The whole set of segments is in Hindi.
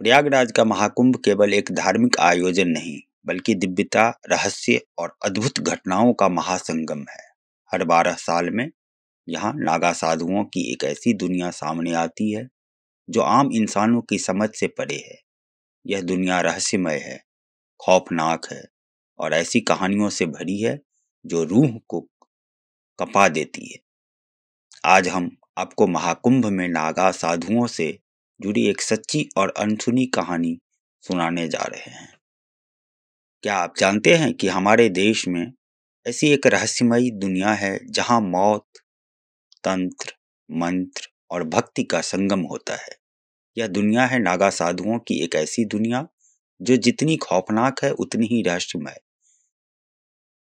प्रयागराज का महाकुंभ केवल एक धार्मिक आयोजन नहीं, बल्कि दिव्यता, रहस्य और अद्भुत घटनाओं का महासंगम है। हर 12 साल में यहाँ नागा साधुओं की एक ऐसी दुनिया सामने आती है जो आम इंसानों की समझ से परे है। यह दुनिया रहस्यमय है, खौफनाक है और ऐसी कहानियों से भरी है जो रूह को कंपा देती है। आज हम आपको महाकुंभ में नागा साधुओं से जुड़ी एक सच्ची और अनसुनी कहानी सुनाने जा रहे हैं। क्या आप जानते हैं कि हमारे देश में ऐसी एक रहस्यमयी दुनिया है जहां मौत, तंत्र, मंत्र और भक्ति का संगम होता है। यह दुनिया है नागा साधुओं की एक ऐसी दुनिया जो जितनी खौफनाक है उतनी ही रहस्यमय।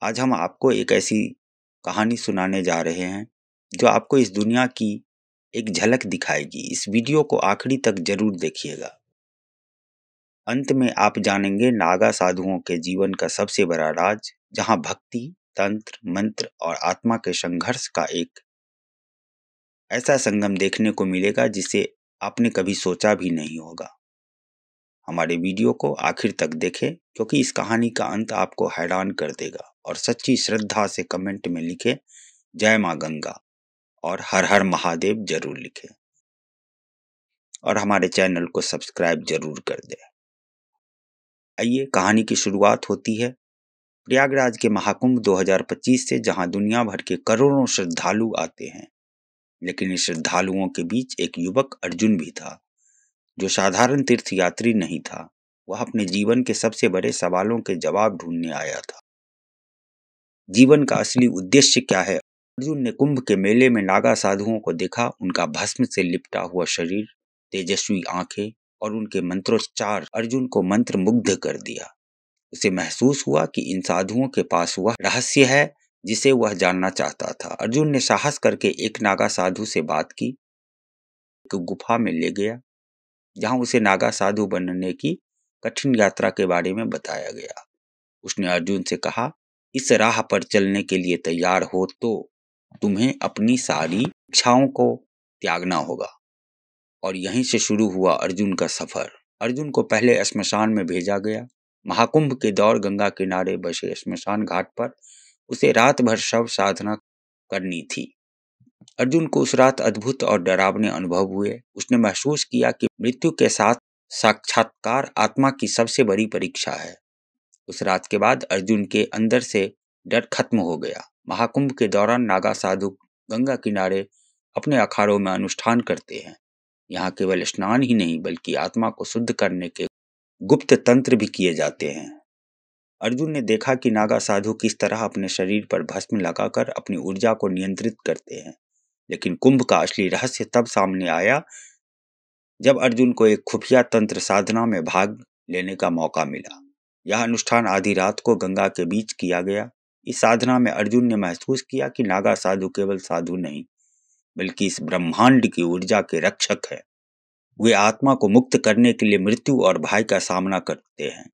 आज हम आपको एक ऐसी कहानी सुनाने जा रहे हैं जो आपको इस दुनिया की एक झलक दिखाएगी। इस वीडियो को आखिरी तक जरूर देखिएगा। अंत में आप जानेंगे नागा साधुओं के जीवन का सबसे बड़ा राज, जहां भक्ति, तंत्र, मंत्र और आत्मा के संघर्ष का एक ऐसा संगम देखने को मिलेगा जिसे आपने कभी सोचा भी नहीं होगा। हमारे वीडियो को आखिर तक देखें क्योंकि इस कहानी का अंत आपको हैरान कर देगा। और सच्ची श्रद्धा से कमेंट में लिखें जय मां गंगा और हर हर महादेव जरूर लिखें और हमारे चैनल को सब्सक्राइब जरूर कर दें। आइए कहानी की शुरुआत होती है प्रयागराज के महाकुंभ 2025 से, जहां दुनिया भर के करोड़ों श्रद्धालु आते हैं। लेकिन इस श्रद्धालुओं के बीच एक युवक अर्जुन भी था जो साधारण तीर्थयात्री नहीं था। वह अपने जीवन के सबसे बड़े सवालों के जवाब ढूंढने आया था। जीवन का असली उद्देश्य क्या है? अर्जुन ने कुंभ के मेले में नागा साधुओं को देखा। उनका भस्म से लिपटा हुआ शरीर, तेजस्वी आंखें और उनके मंत्रोच्चार अर्जुन को मंत्र मुग्ध कर दिया। उसे महसूस हुआ कि इन साधुओं के पास वह रहस्य है जिसे वह जानना चाहता था। अर्जुन ने साहस करके एक नागा साधु से बात की, एक गुफा में ले गया जहां उसे नागा साधु बनने की कठिन यात्रा के बारे में बताया गया। उसने अर्जुन से कहा, इस राह पर चलने के लिए तैयार हो तो तुम्हें अपनी सारी इच्छाओं को त्यागना होगा। और यहीं से शुरू हुआ अर्जुन का सफर। अर्जुन को पहले श्मशान में भेजा गया। महाकुंभ के दौर गंगा किनारे बसे श्मशान घाट पर उसे रात भर शव साधना करनी थी। अर्जुन को उस रात अद्भुत और डरावने अनुभव हुए। उसने महसूस किया कि मृत्यु के साथ साक्षात्कार आत्मा की सबसे बड़ी परीक्षा है। उस रात के बाद अर्जुन के अंदर से डर खत्म हो गया। महाकुंभ के दौरान नागा साधु गंगा किनारे अपने अखाड़ों में अनुष्ठान करते हैं। यहाँ केवल स्नान ही नहीं बल्कि आत्मा को शुद्ध करने के गुप्त तंत्र भी किए जाते हैं। अर्जुन ने देखा कि नागा साधु किस तरह अपने शरीर पर भस्म लगाकर अपनी ऊर्जा को नियंत्रित करते हैं। लेकिन कुंभ का असली रहस्य तब सामने आया जब अर्जुन को एक खुफिया तंत्र साधना में भाग लेने का मौका मिला। यह अनुष्ठान आधी रात को गंगा के बीच किया गया। इस साधना में अर्जुन ने महसूस किया कि नागा साधु केवल साधु नहीं बल्कि इस ब्रह्मांड की ऊर्जा के रक्षक है। वे आत्मा को मुक्त करने के लिए मृत्यु और भय का सामना करते हैं।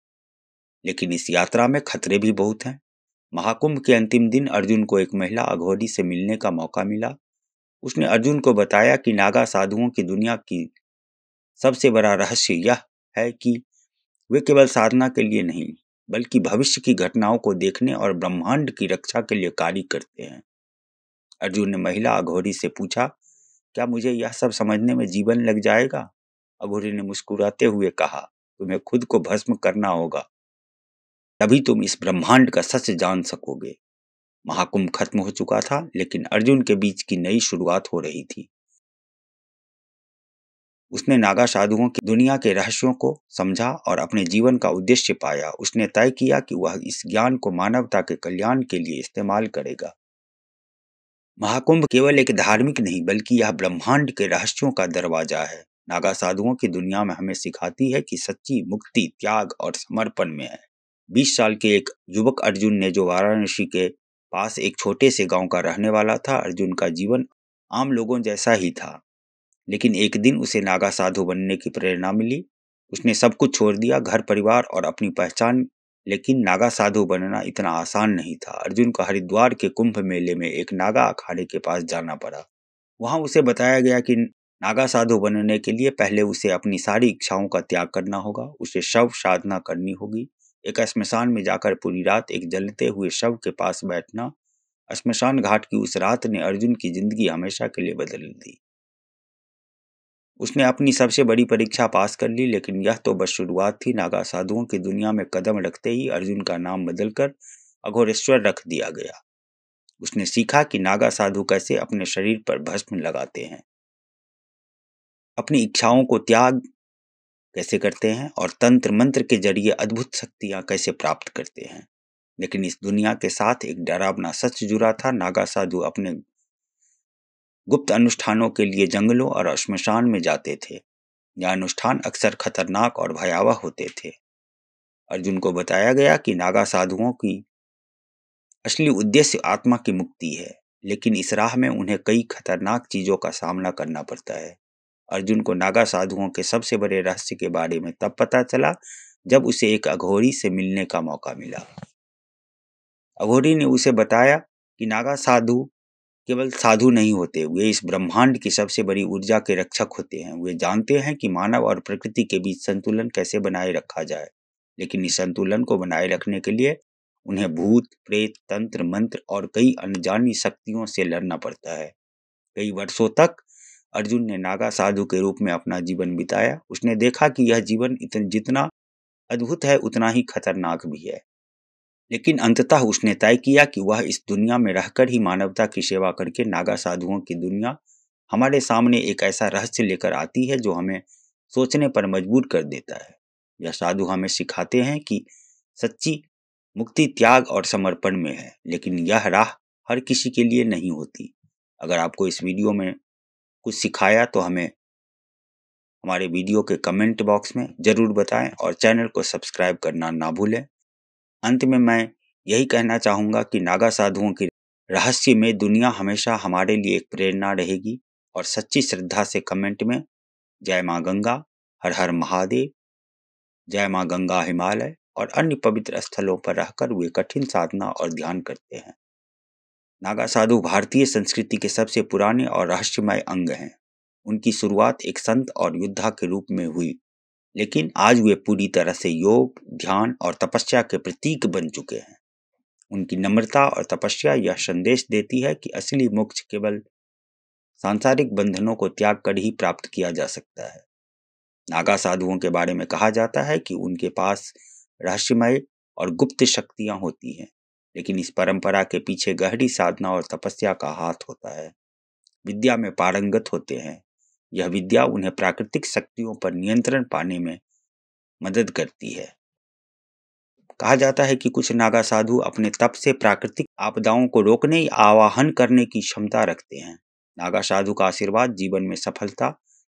लेकिन इस यात्रा में खतरे भी बहुत हैं। महाकुंभ के अंतिम दिन अर्जुन को एक महिला अघोरी से मिलने का मौका मिला। उसने अर्जुन को बताया कि नागा साधुओं की दुनिया की सबसे बड़ा रहस्य यह है कि वे केवल साधना के लिए नहीं बल्कि भविष्य की घटनाओं को देखने और ब्रह्मांड की रक्षा के लिए कार्य करते हैं। अर्जुन ने महिला अघोरी से पूछा, क्या मुझे यह सब समझने में जीवन लग जाएगा? अघोरी ने मुस्कुराते हुए कहा, तुम्हें खुद को भस्म करना होगा, तभी तुम इस ब्रह्मांड का सच जान सकोगे। महाकुंभ खत्म हो चुका था, लेकिन अर्जुन के बीच की नई शुरुआत हो रही थी। उसने नागा साधुओं की दुनिया के रहस्यों को समझा और अपने जीवन का उद्देश्य पाया। उसने तय किया कि वह इस ज्ञान को मानवता के कल्याण के लिए इस्तेमाल करेगा। महाकुंभ केवल एक धार्मिक नहीं बल्कि यह ब्रह्मांड के रहस्यों का दरवाजा है। नागा साधुओं की दुनिया में हमें सिखाती है कि सच्ची मुक्ति त्याग और समर्पण में है। 20 साल के एक युवक अर्जुन ने, जो वाराणसी के पास एक छोटे से गांव का रहने वाला था। अर्जुन का जीवन आम लोगों जैसा ही था, लेकिन एक दिन उसे नागा साधु बनने की प्रेरणा मिली। उसने सब कुछ छोड़ दिया, घर परिवार और अपनी पहचान। लेकिन नागा साधु बनना इतना आसान नहीं था। अर्जुन को हरिद्वार के कुंभ मेले में एक नागा अखाड़े के पास जाना पड़ा। वहां उसे बताया गया कि नागा साधु बनने के लिए पहले उसे अपनी सारी इच्छाओं का त्याग करना होगा। उसे शव साधना करनी होगी। एक श्मशान में जाकर पूरी रात एक जलते हुए शव के पास बैठना। श्मशान घाट की उस रात ने अर्जुन की जिंदगी हमेशा के लिए बदल दी। उसने अपनी सबसे बड़ी परीक्षा पास कर ली, लेकिन यह तो बस शुरुआत थी। नागा साधुओं की दुनिया में कदम रखते ही अर्जुन का नाम बदलकर अघोरेश्वर रख दिया गया। उसने सीखा कि नागा साधु कैसे अपने शरीर पर भस्म लगाते हैं, अपनी इच्छाओं को त्याग कैसे करते हैं और तंत्र मंत्र के जरिए अद्भुत शक्तियां कैसे प्राप्त करते हैं। लेकिन इस दुनिया के साथ एक डरावना सच जुड़ा था। नागा साधु अपने गुप्त अनुष्ठानों के लिए जंगलों और श्मशान में जाते थे। यह अनुष्ठान अक्सर खतरनाक और भयावह होते थे। अर्जुन को बताया गया कि नागा साधुओं की असली उद्देश्य आत्मा की मुक्ति है, लेकिन इस राह में उन्हें कई खतरनाक चीजों का सामना करना पड़ता है। अर्जुन को नागा साधुओं के सबसे बड़े रहस्य के बारे में तब पता चला जब उसे एक अघोरी से मिलने का मौका मिला। अघोरी ने उसे बताया कि नागा साधु केवल साधु नहीं होते, वे इस ब्रह्मांड की सबसे बड़ी ऊर्जा के रक्षक होते हैं। वे जानते हैं कि मानव और प्रकृति के बीच संतुलन कैसे बनाए रखा जाए, लेकिन इस संतुलन को बनाए रखने के लिए उन्हें भूत, प्रेत, तंत्र, मंत्र और कई अनजानी शक्तियों से लड़ना पड़ता है। कई वर्षों तक अर्जुन ने नागा साधु के रूप में अपना जीवन बिताया। उसने देखा कि यह जीवन जितना अद्भुत है उतना ही खतरनाक भी है, लेकिन अंततः उसने तय किया कि वह इस दुनिया में रहकर ही मानवता की सेवा करके नागा साधुओं की दुनिया हमारे सामने एक ऐसा रहस्य लेकर आती है जो हमें सोचने पर मजबूर कर देता है। यह साधु हमें सिखाते हैं कि सच्ची मुक्ति त्याग और समर्पण में है, लेकिन यह राह हर किसी के लिए नहीं होती। अगर आपको इस वीडियो में कुछ सिखाया तो हमें हमारे वीडियो के कमेंट बॉक्स में जरूर बताएं और चैनल को सब्सक्राइब करना ना भूलें। अंत में मैं यही कहना चाहूँगा कि नागा साधुओं के रहस्य में दुनिया हमेशा हमारे लिए एक प्रेरणा रहेगी, और सच्ची श्रद्धा से कमेंट में जय माँ गंगा, हर हर महादेव, जय माँ गंगा हिमालय और अन्य पवित्र स्थलों पर रहकर वे कठिन साधना और ध्यान करते हैं। नागा साधु भारतीय संस्कृति के सबसे पुराने और रहस्यमय अंग हैं। उनकी शुरुआत एक संत और योद्धा के रूप में हुई, लेकिन आज वे पूरी तरह से योग, ध्यान और तपस्या के प्रतीक बन चुके हैं। उनकी नम्रता और तपस्या यह संदेश देती है कि असली मोक्ष केवल सांसारिक बंधनों को त्याग कर ही प्राप्त किया जा सकता है। नागा साधुओं के बारे में कहा जाता है कि उनके पास रहस्यमय और गुप्त शक्तियां होती हैं, लेकिन इस परंपरा के पीछे गहरी साधना और तपस्या का हाथ होता है। विद्या में पारंगत होते हैं। यह विद्या उन्हें प्राकृतिक शक्तियों पर नियंत्रण पाने में मदद करती है। कहा जाता है कि कुछ नागा साधु अपने तप से प्राकृतिक आपदाओं को रोकने या आवाहन करने की क्षमता रखते हैं। नागा साधु का आशीर्वाद जीवन में सफलता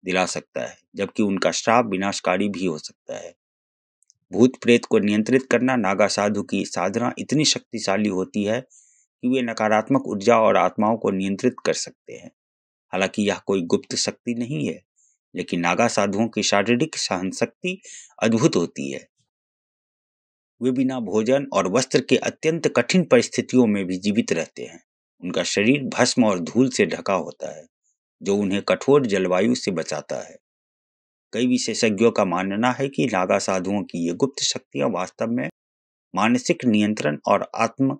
दिला सकता है, जबकि उनका श्राप विनाशकारी भी हो सकता है। भूत प्रेत को नियंत्रित करना नागा साधु की साधना इतनी शक्तिशाली होती है कि वे नकारात्मक ऊर्जा और आत्माओं को नियंत्रित कर सकते हैं। हालांकि यह कोई गुप्त शक्ति नहीं है, लेकिन नागा साधुओं की शारीरिक सहन शक्ति अद्भुत होती है। वे बिना भोजन और वस्त्र के अत्यंत कठिन परिस्थितियों में भी जीवित रहते हैं। उनका शरीर भस्म और धूल से ढका होता है, जो उन्हें कठोर जलवायु से बचाता है। कई विशेषज्ञों का मानना है कि नागा साधुओं की ये गुप्त शक्तियां वास्तव में मानसिक नियंत्रण और आत्म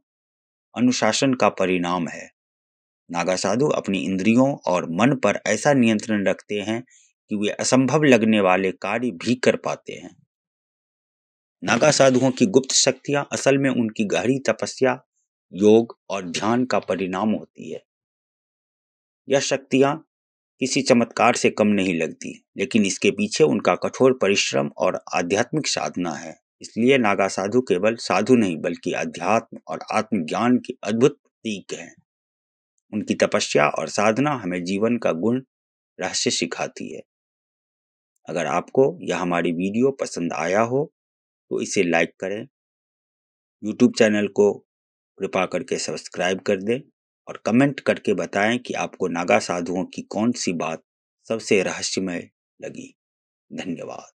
अनुशासन का परिणाम है। नागा साधु अपनी इंद्रियों और मन पर ऐसा नियंत्रण रखते हैं कि वे असंभव लगने वाले कार्य भी कर पाते हैं। नागा साधुओं की गुप्त शक्तियां असल में उनकी गहरी तपस्या, योग और ध्यान का परिणाम होती है। यह शक्तियां किसी चमत्कार से कम नहीं लगती, लेकिन इसके पीछे उनका कठोर परिश्रम और आध्यात्मिक साधना है। इसलिए नागा साधु केवल साधु नहीं बल्कि अध्यात्म और आत्मज्ञान के अद्भुत प्रतीक हैं। उनकी तपस्या और साधना हमें जीवन का गुण रहस्य सिखाती है। अगर आपको यह हमारी वीडियो पसंद आया हो तो इसे लाइक करें, YouTube चैनल को कृपा करके सब्सक्राइब कर दें और कमेंट करके बताएं कि आपको नागा साधुओं की कौन सी बात सबसे रहस्यमय लगी। धन्यवाद।